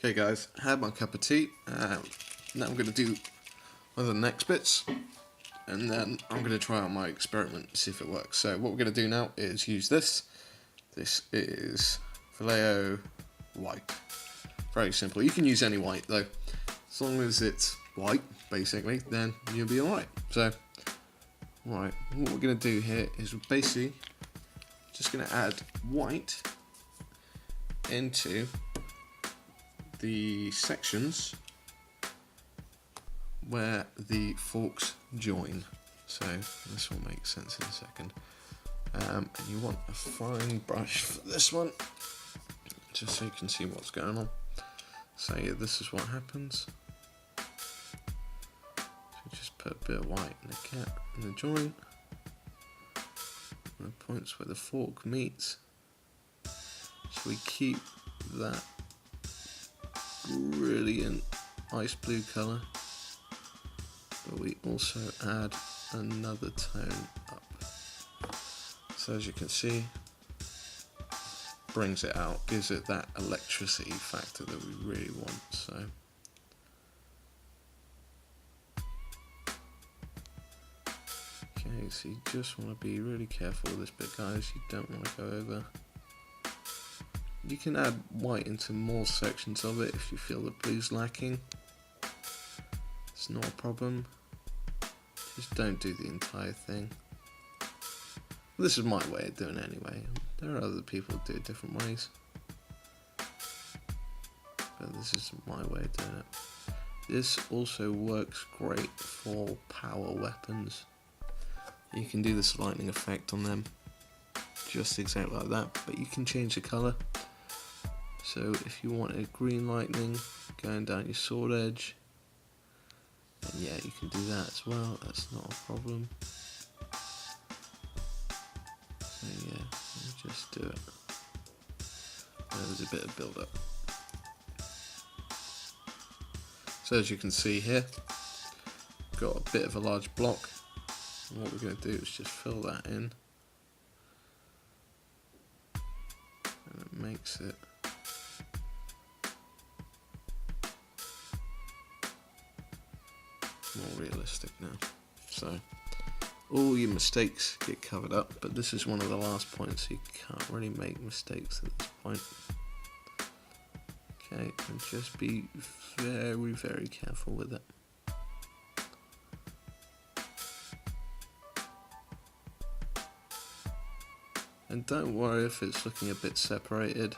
Okay guys, I had my cup of tea. Now I'm going to do one of the next bits, and then I'm going to try out my experiment and see if it works. So what we're going to do now is use this. This is Vallejo white. Very simple. You can use any white though. As long as it's white, basically, then you'll be alright. So, right, what we're going to do here is we're basically just going to add white into the sections where the forks join. So this will make sense in a second. And you want a fine brush for this one, just so you can see what's going on. So yeah, this is what happens. So just put a bit of white in the joint, and the points where the fork meets. So we keep that brilliant ice blue colour, but we also add another tone up. So as you can see, brings it out, gives it that electricity factor that we really want. So okay, so you just want to be really careful with this bit, guys. You don't want to go over. You can add white into more sections of it if you feel the blue's lacking. It's not a problem. Just don't do the entire thing. This is my way of doing it anyway. There are other people who do it different ways, but this is my way of doing it. This also works great for power weapons. You can do this lightning effect on them, just exactly like that, but you can change the colour. So if you wanted green lightning going down your sword edge, then yeah, you can do that as well. That's not a problem. So yeah, we'll just do it. There's a bit of build up. So as you can see here, got a bit of a large block. And what we're going to do is just fill that in, and it makes it more realistic now. So all your mistakes get covered up, but this is one of the last points, so you can't really make mistakes at this point. Okay, and just be very, very careful with it. And don't worry if it's looking a bit separated,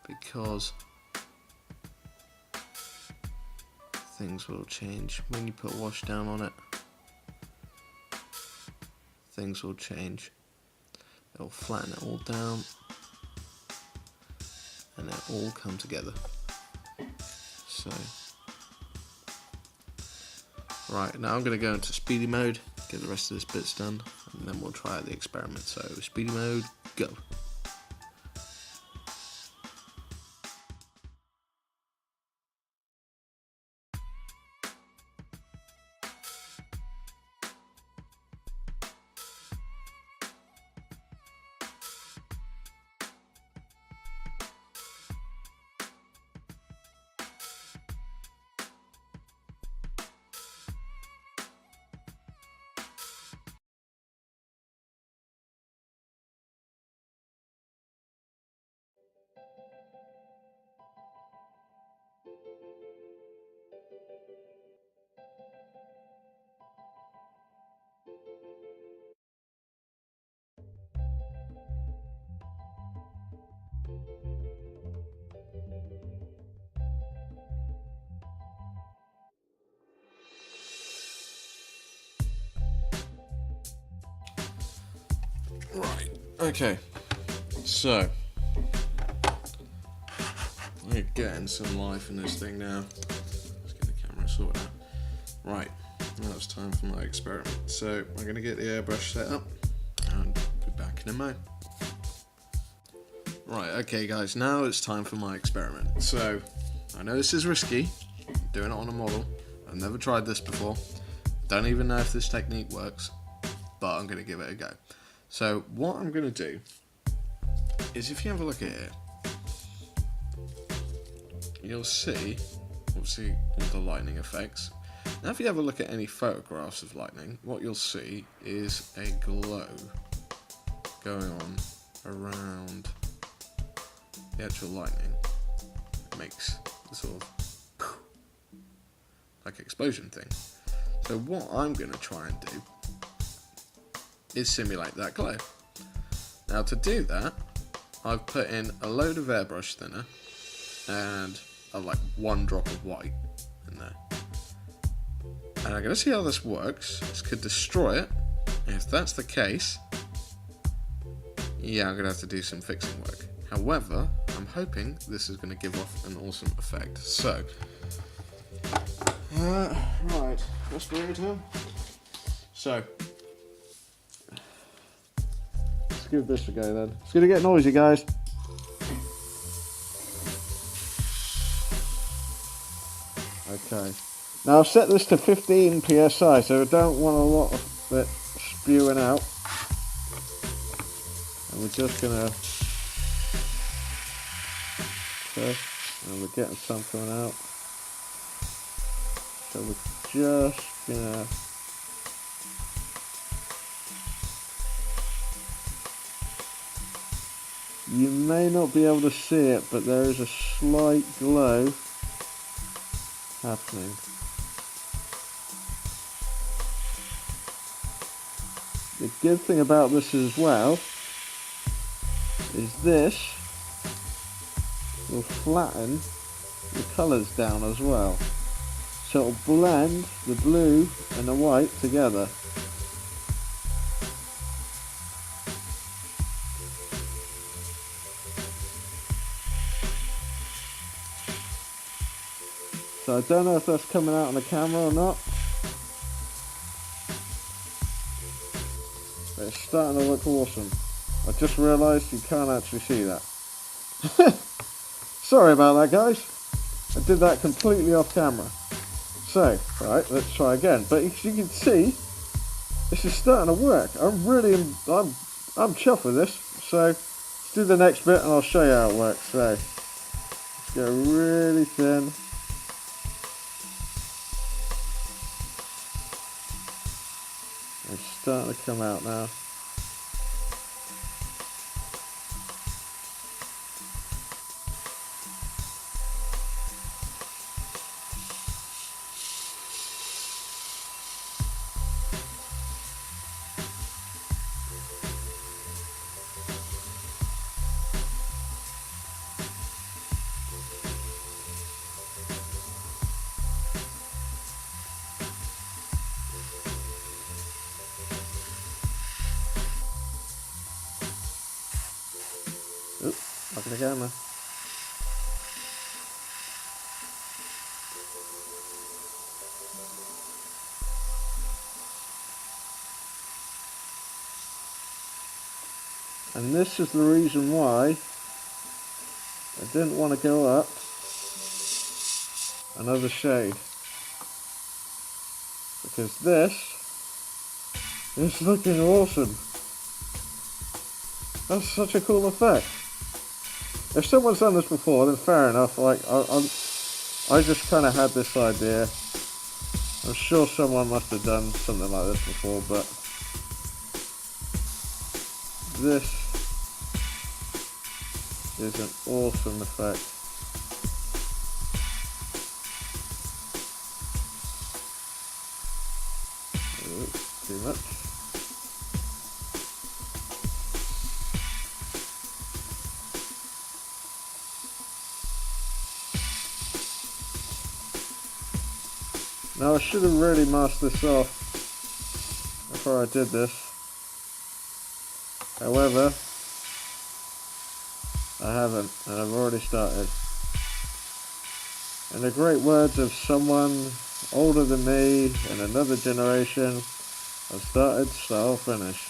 because things will change when you put wash down on it. Things will change. It'll flatten it all down, and it'll all come together. So, right, now I'm going to go into speedy mode, get the rest of this bits done, and then we'll try out the experiment. So, speedy mode, go. Right, okay, so we're getting some life in this thing now. Let's get the camera sorted out. Right, now it's time for my experiment. So I'm going to get the airbrush set up and be back in a mo. Right, okay guys, now it's time for my experiment. So I know this is risky, I'm doing it on a model. I've never tried this before. Don't even know if this technique works, but I'm going to give it a go. So what I'm going to do is, if you have a look at here, you'll see, obviously, all the lightning effects. Now if you have a look at any photographs of lightning, what you'll see is a glow going on around the actual lightning. It makes the sort of like explosion thing. So what I'm going to try and do is simulate that glow. Now to do that, I've put in a load of airbrush thinner and like 1 drop of white in there. And I'm going to see how this works. This could destroy it. And if that's the case, yeah, I'm going to have to do some fixing work. However, I'm hoping this is going to give off an awesome effect. So, right, respirator. So, let's give this a go then. It's going to get noisy, guys. Okay. Now I've set this to 15 psi, so I don't want a lot of it spewing out. And we're just gonna and we're getting some coming out. So we're just gonna you may not be able to see it, but there is a slight glow happening. The good thing about this as well is this will flatten the colours down as well. So it'll blend the blue and the white together. So I don't know if that's coming out on the camera or not. But it's starting to look awesome. I just realised you can't actually see that. Sorry about that, guys. I did that completely off camera. So, right, let's try again. But as you can see, this is starting to work. I'm chuffed with this. So, let's do the next bit and I'll show you how it works. So, let's go really thin. It's starting to come out now. Oops, look at the camera. And this is the reason why I didn't want to go up another shade. Because this is looking awesome. That's such a cool effect. If someone's done this before, then fair enough. Like I just kind of had this idea. I'm sure someone must have done something like this before, but this is an awesome effect. Oops, too much. Now I should have really masked this off before I did this. However, I haven't, and I've already started. In the great words of someone older than me in another generation, I've started, so I'll finish.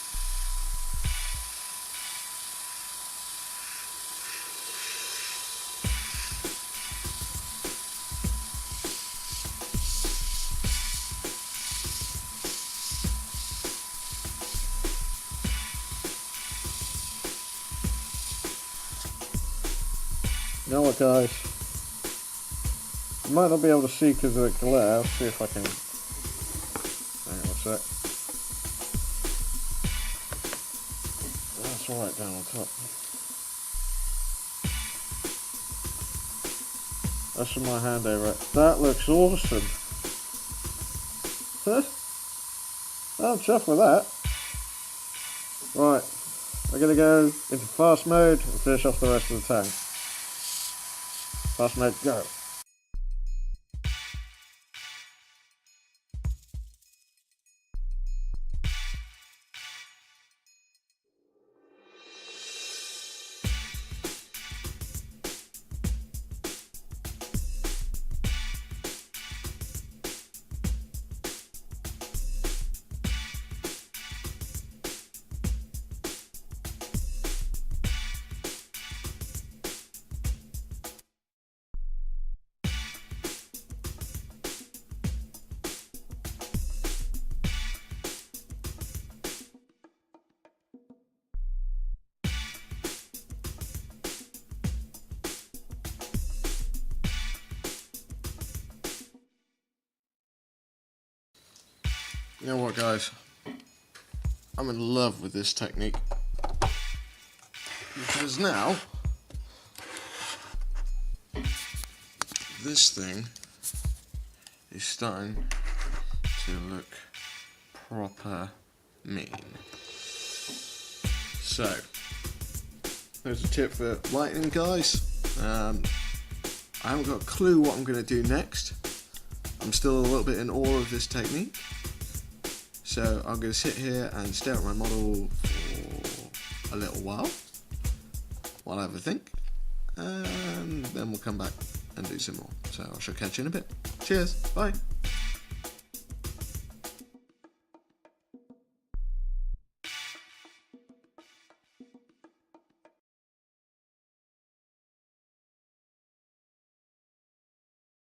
You know what, guys? You might not be able to see because of the glare. I'll see if I can. Hang on a sec. That's alright down on top. That's from my hand over. That looks awesome. Huh? I'm chuffed with that. Right, we're going to go into fast mode and finish off the rest of the tank. Fast mode, go. You know what, guys? I'm in love with this technique. Because now, this thing is starting to look proper mean. So, there's a tip for lighting, guys. I haven't got a clue what I'm going to do next. I'm still a little bit in awe of this technique. So I'm going to sit here and stare at my model for a little while I have a think, and then we'll come back and do some more. So I shall catch you in a bit. Cheers, bye.